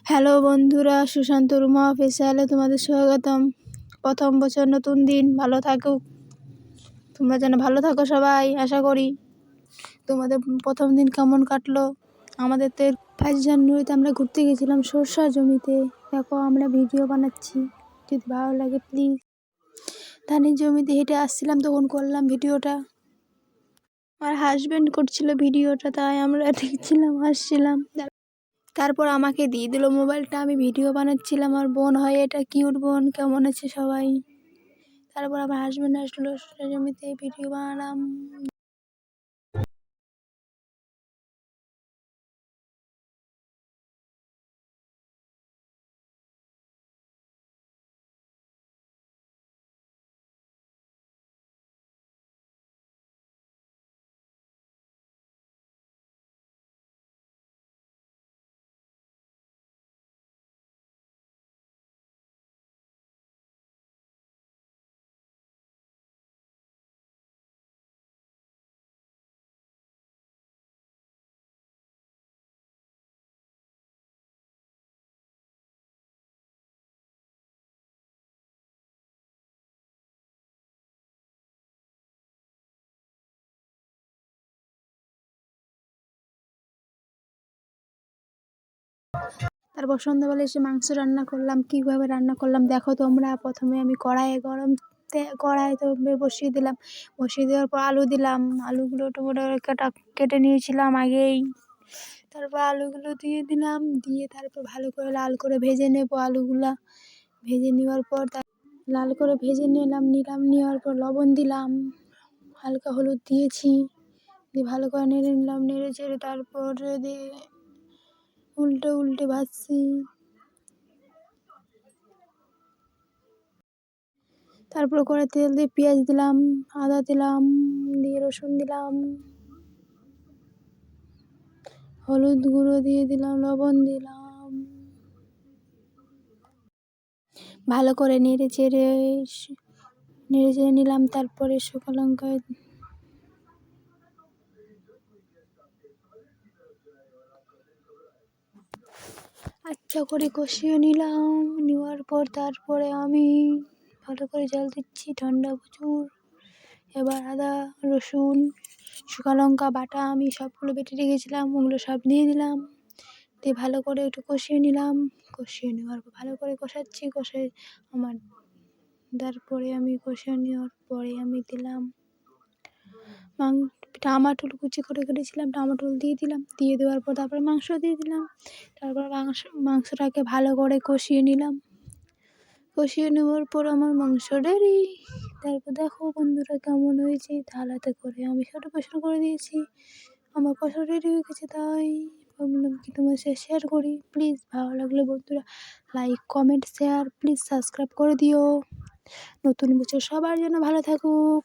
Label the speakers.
Speaker 1: Hello বন্ধুরা, সুশান্ত রুমা অফিসিয়ালে তোমাদের স্বাগতম। প্রথম বছর, নতুন দিন, ভালো থাকুক। তোমরা যেন ভালো থাকো সবাই, আশা করি। তোমাদের প্রথম দিন কেমন কাটলো? আমাদের তো 5 জানুয়ারিতে আমরা ঘুরতে গেছিলাম সরষা জমিতে। দেখো আমরা ভিডিও বানাচ্ছি, যদি ভালো লাগে প্লিজ। ধানের জমিতে হেঁটে আসছিলাম, তখন করলাম ভিডিওটা। আমার হাজব্যান্ড করছিল ভিডিওটা, তাই আমরা দেখছিলাম, হাসছিলাম। তারপর আমাকে দিয়ে দিল মোবাইলটা, আমি ভিডিও বানাচ্ছিলাম। আমার বোন হয় এটা, কিউট বোন। কেমন আছে সবাই? তারপর আমার হাজব্যান্ড আসলো, জমিতে ভিডিও বানালাম। তারপর সন্ধ্যাবেলা এসে মাংস রান্না করলাম। কীভাবে রান্না করলাম দেখো তোমরা। প্রথমে আমি কড়াইতে বসিয়ে দিলাম। বসিয়ে দেওয়ার পর আলু দিলাম। আলুগুলো টমেটো কেটে নিয়েছিলাম আগেই। তারপর আলুগুলো দিয়ে দিলাম, দিয়ে তারপর ভালো করে লাল করে ভেজে নেব আলুগুলা। ভেজে নেওয়ার পর লাল করে ভেজে নেওয়ার পর লবণ দিলাম, হালকা হলুদ দিয়েছি, দিয়ে ভালো করে নেড়ে নিলাম। নেড়ে চেড়ে তারপরে দিয়ে উল্টে ভাজছি। তারপর করে তেল দিয়ে পেঁয়াজ দিলাম, আদা দিলাম, দিয়ে রসুন দিলাম, হলুদ গুঁড়ো দিয়ে দিলাম, লবণ দিলাম। ভালো করে নেড়ে চেড়ে নিলাম। তারপরে শুকনো লঙ্কা আচ্ছা করে কষিয়ে নিলাম। নেওয়ার পর তারপরে আমি ভালো করে জল দিচ্ছি, ঠান্ডা প্রচুর। এবার আদা, রসুন, শুকনো লঙ্কা বাটা আমি সবগুলো বেটে রেখেছিলাম, ওগুলো সব দিয়ে দিলাম। দিয়ে ভালো করে একটু কষিয়ে নিলাম। কষিয়ে নেওয়ার পর ভালো করে কষে আমার তারপরে আমি কষিয়ে নেওয়ার পরে আমি দিলাম টমাটো কুচি করে কেটেছিলাম, টমাটো দিয়ে দিলাম। দিয়ে দেওয়ার পর তারপরে মাংস দিয়ে দিলাম। তারপর মাংসটাকে ভালো করে কষিয়ে নিলাম। কষিয়ে নেওয়ার পর আমার মাংস রেডি। তারপর দেখো বন্ধুরা কেমন হয়েছে। থালাতে করে আমি সেটা পরিষ্কার করে দিয়েছি। আমার কষা রেডি হয়ে গেছে, তাই ভাবলাম কি তোমার সাথে শেয়ার করি। প্লিজ ভালো লাগলে বন্ধুরা like, comment, share, please subscribe করে দিও। নতুন বছর সবার জন্য ভালো থাকুক।